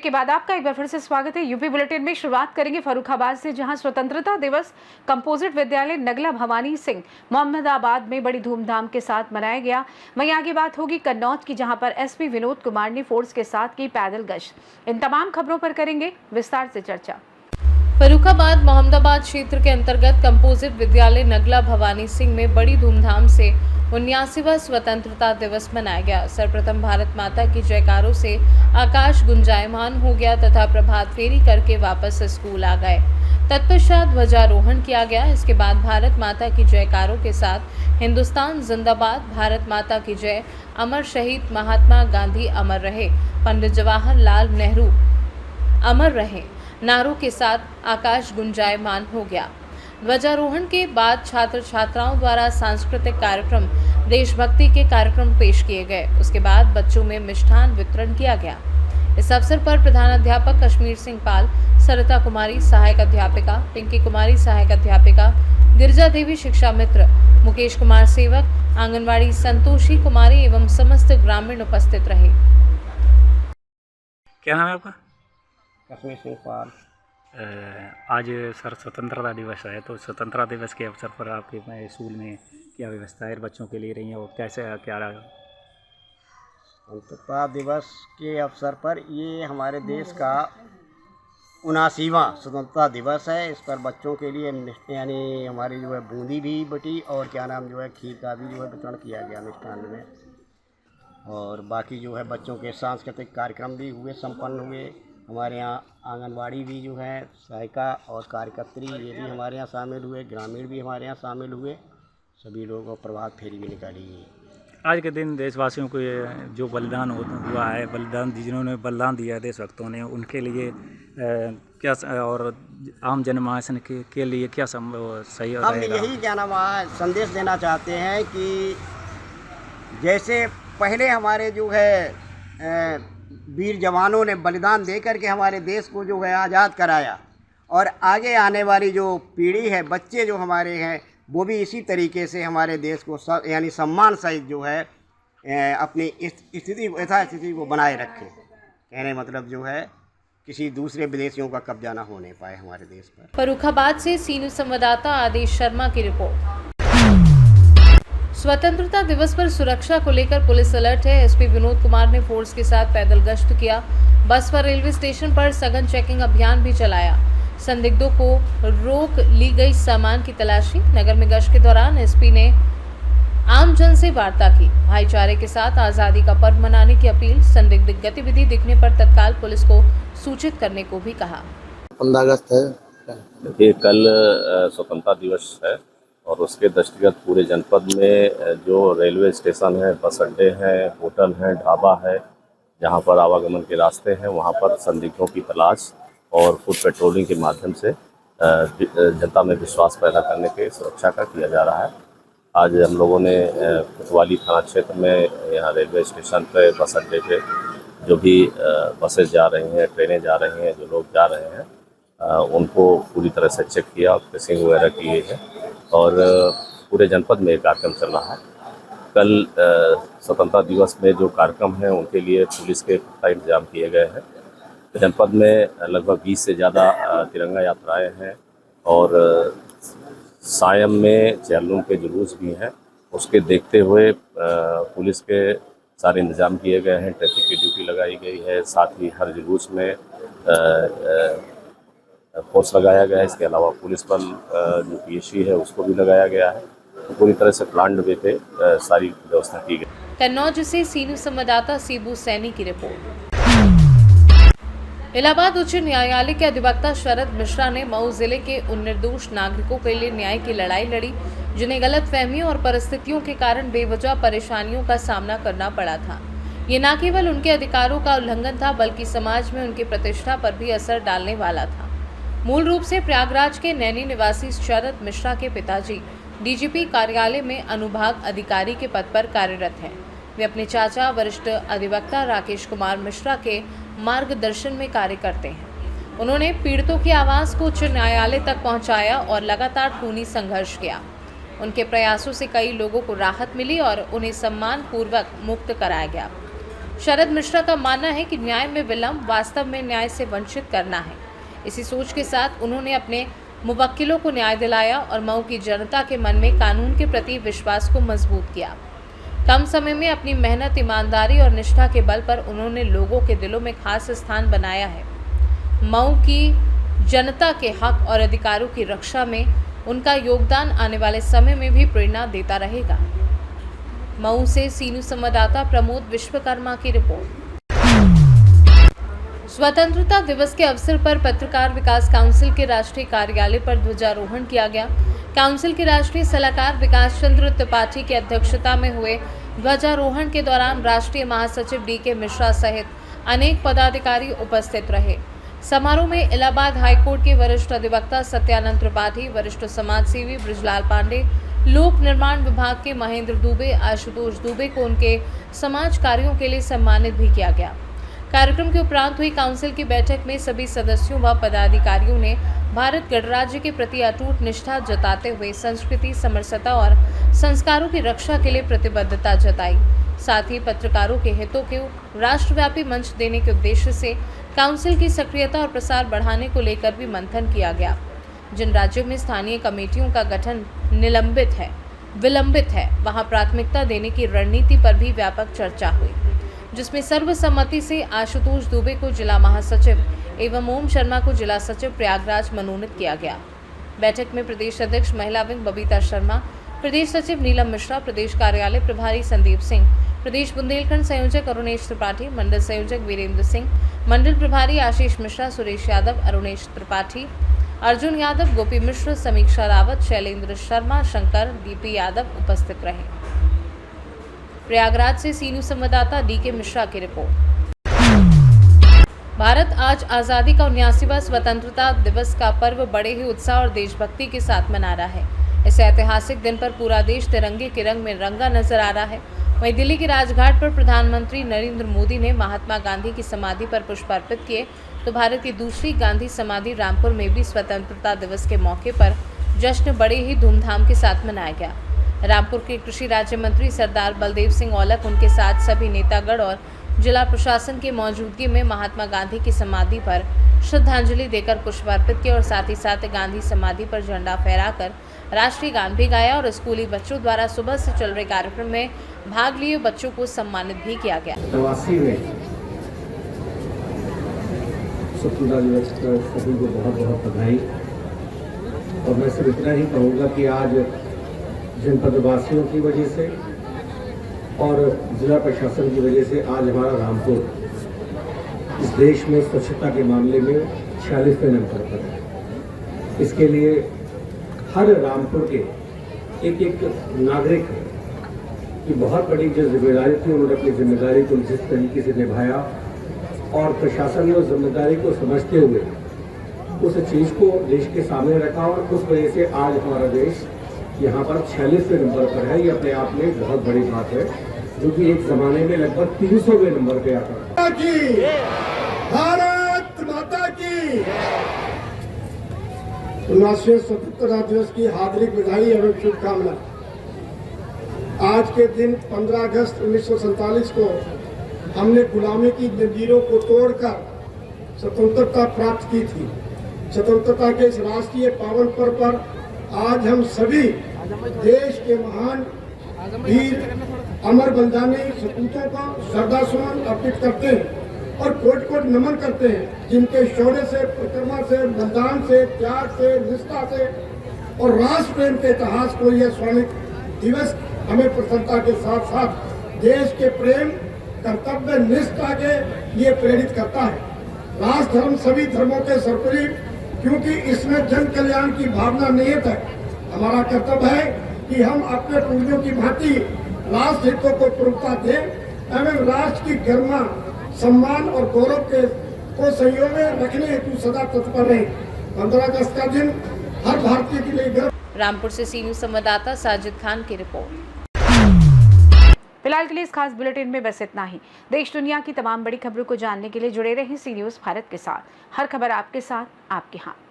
के बाद आपका एक बार फिर से स्वागत है। यूपी बुलेटिन में शुरुआत करेंगे फर्रुखाबाद से, जहां स्वतंत्रता दिवस कंपोजिट विद्यालय नगला भवानी सिंह मोहम्मदाबाद में बड़ी धूमधाम के साथ मनाया गया। वहीं आगे बात होगी कन्नौज की, जहां पर एसपी विनोद कुमार ने फोर्स के साथ की पैदल गश्त। इन तमाम खबरों पर करेंगे विस्तार से चर्चा। फर्रुखाबाद मोहम्मदाबाद क्षेत्र के अंतर्गत कंपोजिट विद्यालय नगला भवानी सिंह में बड़ी धूमधाम से 79वां स्वतंत्रता दिवस मनाया गया। सर्वप्रथम भारत माता की जयकारों से आकाश गुंजायमान हो गया तथा प्रभात फेरी करके वापस स्कूल आ गए। तत्पश्चात ध्वजारोहण किया गया। इसके बाद भारत माता की जयकारों के साथ हिंदुस्तान जिंदाबाद, भारत माता की जय, अमर शहीद महात्मा गांधी अमर रहे, पंडित जवाहरलाल नेहरू अमर रहे नारों के साथ आकाश गुंजायमान हो गया। ध्वजारोहण के बाद छात्र छात्राओं द्वारा सांस्कृतिक कार्यक्रम, देशभक्ति के कार्यक्रम पेश किए गए। उसके बाद बच्चों में मिष्ठान वितरण किया गया। इस अवसर पर प्रधानाध्यापक कश्मीर सिंह पाल, सरिता कुमारी सहायक अध्यापिका, पिंकी कुमारी सहायक अध्यापिका, गिरजा देवी शिक्षा मित्र, मुकेश कुमार सेवक, आंगनवाड़ी संतोषी कुमारी एवं समस्त ग्रामीण उपस्थित रहे। क्या नाम है आपका? कश्मीर सिंह पाल। आज सर स्वतंत्रता दिवस है, तो स्वतंत्रता दिवस के अवसर पर आपके स्कूल में क्या व्यवस्था है बच्चों के लिए रही है और कैसे क्या रहा? स्वतंत्रता दिवस के अवसर पर ये हमारे देश का 79वां स्वतंत्रता दिवस है। इस पर बच्चों के लिए यानी हमारी जो है बूंदी भी बटी और क्या नाम जो है खीर का भी जो है वितरण किया गया मिष्ठान में। और बाकी जो है बच्चों के सांस्कृतिक कार्यक्रम भी हुए, संपन्न हुए। हमारे यहाँ आंगनवाड़ी भी जो है सहायिका और कार्यकर्त्री ये भी हमारे यहाँ शामिल हुए, ग्रामीण भी हमारे यहाँ शामिल हुए, सभी लोग और प्रभात फेरी भी निकाली गई। आज के दिन देशवासियों को ये जो बलिदान हुआ है, जिन्होंने बलिदान दिया है देशभक्तों ने, उनके लिए क्या और आम जनमानस के लिए क्या सही हम यही क्या नाम संदेश देना चाहते हैं कि जैसे पहले हमारे जो है वीर जवानों ने बलिदान दे करके हमारे देश को जो है आज़ाद कराया, और आगे आने वाली जो पीढ़ी है, बच्चे जो हमारे हैं, वो भी इसी तरीके से हमारे देश को यानी सम्मान सहित जो है अपनी स्थिति यथास्थिति को बनाए रखें। कहने मतलब जो है किसी दूसरे विदेशियों का कब्जा ना होने पाए हमारे देश पर। फर्रुखाबाद से सीनू संवाददाता आदेश शर्मा की रिपोर्ट। स्वतंत्रता दिवस पर सुरक्षा को लेकर पुलिस अलर्ट है। एसपी विनोद कुमार ने फोर्स के साथ पैदल गश्त किया। बस पर रेलवे स्टेशन पर सघन चेकिंग अभियान भी चलाया। संदिग्धों को रोक ली गई सामान की तलाशी। नगर में गश्त के दौरान एसपी ने आमजन से वार्ता की। भाईचारे के साथ आज़ादी का पर्व मनाने की अपील। संदिग्ध गतिविधि दिखने पर तत्काल पुलिस को सूचित करने को भी कहा। 15 अगस्त है, देखिए कल स्वतंत्रता दिवस है और उसके दृष्टिगत पूरे जनपद में जो रेलवे स्टेशन है, बस अड्डे हैं, होटल हैं, ढाबा है, जहां पर आवागमन के रास्ते हैं, वहां पर संदिग्धों की तलाश और फुट पेट्रोलिंग के माध्यम से जनता में विश्वास पैदा करने के सुरक्षा का किया जा रहा है। आज हम लोगों ने कोतवाली थाना क्षेत्र में यहाँ रेलवे स्टेशन पे, बस अड्डे पे जो भी बसेस जा रही हैं, ट्रेनें जा रही हैं, जो लोग जा रहे हैं, उनको पूरी तरह से चेक किया, ट्रेसिंग वगैरह की गई है और पूरे जनपद में कार्यक्रम चल रहा है। कल स्वतंत्रता दिवस में जो कार्यक्रम हैं उनके लिए पुलिस के पुख्ता इंतजाम किए गए हैं। जनपद में लगभग 20 से ज़्यादा तिरंगा यात्राएं हैं और सायम में चैलूम के जुलूस भी हैं। उसके देखते हुए पुलिस के सारे इंतजाम किए गए हैं। ट्रैफिक की ड्यूटी लगाई गई है, साथ ही हर जुलूस में फोर्स लगाया गया है। इसके अलावा पुलिस बल जो पीएससी है उसको भी लगाया गया है। तो पूरी तरह से प्लान्ड वे पे सारी व्यवस्था की गई। कन्नौज से सीनू संवाददाता सीबू सैनी की रिपोर्ट। इलाहाबाद उच्च न्यायालय के अधिवक्ता शरद मिश्रा ने मऊ जिले के उन निर्दोष नागरिकों के लिए न्याय की लड़ाई लड़ी जिन्हें गलतफहमियों और परिस्थितियों के कारण बेवजह परेशानियों का सामना करना पड़ा था। ये न केवल उनके अधिकारों का उल्लंघन था, बल्कि समाज में उनकी प्रतिष्ठा पर भी असर डालने वाला था। मूल रूप से प्रयागराज के नैनी निवासी शरद मिश्रा के पिताजी डीजीपी कार्यालय में अनुभाग अधिकारी के पद पर कार्यरत हैं। वे अपने चाचा वरिष्ठ अधिवक्ता राकेश कुमार मिश्रा के मार्गदर्शन में कार्य करते हैं। उन्होंने पीड़ितों की आवाज़ को उच्च न्यायालय तक पहुंचाया और लगातार खूनी संघर्ष किया। उनके प्रयासों से कई लोगों को राहत मिली और उन्हें सम्मानपूर्वक मुक्त कराया गया। शरद मिश्रा का मानना है कि न्याय में विलंब वास्तव में न्याय से वंचित करना है। इसी सोच के साथ उन्होंने अपने मुवक्किलों को न्याय दिलाया और मऊ की जनता के मन में कानून के प्रति विश्वास को मजबूत किया। कम समय में अपनी मेहनत, ईमानदारी और निष्ठा के बल पर उन्होंने लोगों के दिलों में खास स्थान बनाया है। मऊ की जनता के हक और अधिकारों की रक्षा में उनका योगदान आने वाले समय में भी प्रेरणा देता रहेगा। मऊ से सीनू संवाददाता प्रमोद विश्वकर्मा की रिपोर्ट। स्वतंत्रता दिवस के अवसर पर पत्रकार विकास काउंसिल के राष्ट्रीय कार्यालय पर ध्वजारोहण किया गया। काउंसिल के राष्ट्रीय सलाहकार विकास चंद्र त्रिपाठी की अध्यक्षता में हुए ध्वजारोहण के दौरान राष्ट्रीय महासचिव डी.के. मिश्रा सहित अनेक पदाधिकारी उपस्थित रहे। समारोह में इलाहाबाद हाईकोर्ट के वरिष्ठ अधिवक्ता सत्यानंद त्रिपाठी, वरिष्ठ समाजसेवी ब्रिजलाल पांडे, लोक निर्माण विभाग के महेंद्र दुबे, आशुतोष दुबे को उनके समाज कार्यों के लिए सम्मानित भी किया गया। कार्यक्रम के उपरांत हुई काउंसिल की बैठक में सभी सदस्यों व पदाधिकारियों ने भारत गणराज्य के प्रति अटूट निष्ठा जताते हुए संस्कृति, समरसता और संस्कारों की रक्षा के लिए प्रतिबद्धता जताई। साथ ही पत्रकारों के हितों को राष्ट्रव्यापी मंच देने के उद्देश्य से काउंसिल की सक्रियता और प्रसार बढ़ाने को लेकर भी मंथन किया गया। जिन राज्यों में स्थानीय कमेटियों का गठन विलंबित है, वहां प्राथमिकता देने की रणनीति पर भी व्यापक चर्चा हुई, जिसमें सर्वसम्मति से आशुतोष दुबे को जिला महासचिव एवं ओम शर्मा को जिला सचिव प्रयागराज मनोनीत किया गया। बैठक में प्रदेश अध्यक्ष महिला विंग बबीता शर्मा, प्रदेश सचिव नीलम मिश्रा, प्रदेश कार्यालय प्रभारी संदीप सिंह, प्रदेश बुंदेलखंड संयोजक अरुणेश त्रिपाठी, मंडल संयोजक वीरेंद्र सिंह, मंडल प्रभारी आशीष मिश्रा, सुरेश यादव, अरुणेश त्रिपाठी, अर्जुन यादव, गोपी मिश्र, समीक्षा रावत, शैलेंद्र शर्मा, शंकर, डीपी यादव उपस्थित रहे। प्रयागराज से सीनू संवाददाता डी.के. मिश्रा की रिपोर्ट। भारत आज आज़ादी का 79वां स्वतंत्रता दिवस का पर्व बड़े ही उत्साह और देशभक्ति के साथ मना रहा है। इस ऐतिहासिक दिन पर पूरा देश तिरंगे के रंग में रंगा नजर आ रहा है। वहीं दिल्ली के राजघाट पर प्रधानमंत्री नरेंद्र मोदी ने महात्मा गांधी की समाधि पर पुष्प अर्पित किए, तो भारत की दूसरी गांधी समाधि रामपुर में भी स्वतंत्रता दिवस के मौके पर जश्न बड़े ही धूमधाम के साथ मनाया गया। रामपुर के कृषि राज्य मंत्री सरदार बलदेव सिंह औलख, उनके साथ सभी नेतागण और जिला प्रशासन की मौजूदगी में महात्मा गांधी की समाधि पर श्रद्धांजलि देकर पुष्प अर्पित किए और साथ ही साथ गांधी समाधि पर झंडा फहराकर राष्ट्रीय गान भी गाया और स्कूली बच्चों द्वारा सुबह से चल रहे कार्यक्रम में भाग लिए बच्चों को सम्मानित भी किया गया। प्रवासी में स्वतंत्रता दिवस पर सभी को बहुत बहुत बधाई। और मैं सिर्फ इतना ही कहूँगा कि आज जनपदवासियों की वजह से और जिला प्रशासन की वजह से आज हमारा रामपुर इस देश में स्वच्छता के मामले में 46वें नंबर पर है। इसके लिए हर रामपुर के एक नागरिक की बहुत बड़ी जो जिम्मेदारी थी, उन्होंने अपनी जिम्मेदारी को जिस तरीके से निभाया और प्रशासन ने उस जिम्मेदारी को समझते हुए उस चीज़ को देश के सामने रखा और उस वजह से आज हमारा देश यहाँ पर 46वें नंबर पर है। ये अपने आप में बहुत बड़ी बात है, जो कि एक जमाने में लगभग 300वें नंबर पे आता है। भारत माता की 79वें स्वतंत्रता दिवस की हार्दिक बधाई एवं शुभकामना। आज के दिन 15 अगस्त 1947 को हमने गुलामी की जंजीरों को तोड़कर स्वतंत्रता प्राप्त की थी। स्वतंत्रता के इस राष्ट्रीय पावन पर्व पर आज हम सभी देश के महान वीर अमर बलिदानी सपूतों का श्रद्धा सुमन अर्पित करते हैं और कोटि कोटि नमन करते हैं, जिनके शौर्य से, परिक्रमा से, बलिदान से, त्याग से, निष्ठा से और राष्ट्र प्रेम के इतिहास को यह स्वर्णिम दिवस हमें प्रसन्नता के साथ साथ देश के प्रेम, कर्तव्य निष्ठा के लिए प्रेरित करता है। राष्ट्र धर्म सभी धर्मों के सर्वोपरि, क्योंकि इसमें जन कल्याण की भावना निहित है। हमारा कर्तव्य है कि हम अपने पूर्वजों की भांति राष्ट्र हितों को प्रमुखता दें एवं राष्ट्र की गरिमा, सम्मान और गौरव को संयोग में रखने हेतु सदा तत्पर रहें। 15 अगस्त का दिन हर भारतीय के लिए गर्व। रामपुर से सीनू संवाददाता साजिद खान की रिपोर्ट। फिलहाल के लिए इस खास बुलेटिन में बस इतना ही। देश दुनिया की तमाम बड़ी खबरों को जानने के लिए जुड़े रहें सी न्यूज़ भारत के साथ। हर खबर आपके साथ, आपके हाथ।